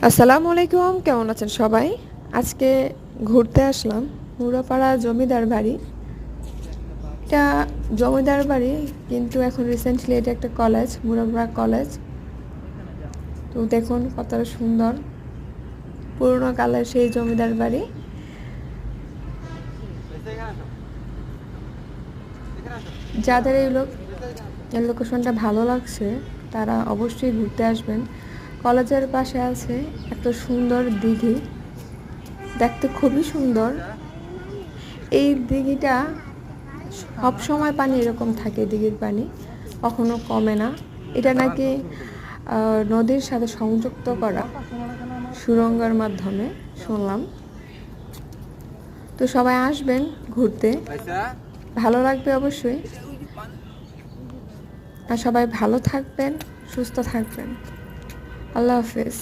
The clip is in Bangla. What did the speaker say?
আসসালামু আলাইকুম, কেমন আছেন সবাই? আজকে ঘুরতে আসলাম মুরাপাড়া জমিদার বাড়ি। এটা জমিদার বাড়ি, কিন্তু এখন রিসেন্টলি এটা একটা কলেজ, মুরাপাড়া কলেজ। তো দেখুন কতটা সুন্দর পুরোনো কালের সেই জমিদার বাড়ি। যাদের এই লোকেশনটা ভালো লাগছে তারা অবশ্যই ঘুরতে আসবেন। কলেজের পাশে আছে একটা সুন্দর দিঘি, দেখতে খুবই সুন্দর। এই দিঘিটা সব সময় পানি এরকম থাকে, দিঘির পানি কখনো কমে না। এটা নাকি নদীর সাথে সংযুক্ত করা সুড়ঙ্গের মাধ্যমে শুনলাম। তো সবাই আসবেন ঘুরতে, ভালো লাগবে অবশ্যই। আর সবাই ভালো থাকবেন, সুস্থ থাকবেন। আল্লাহ হাফেজ।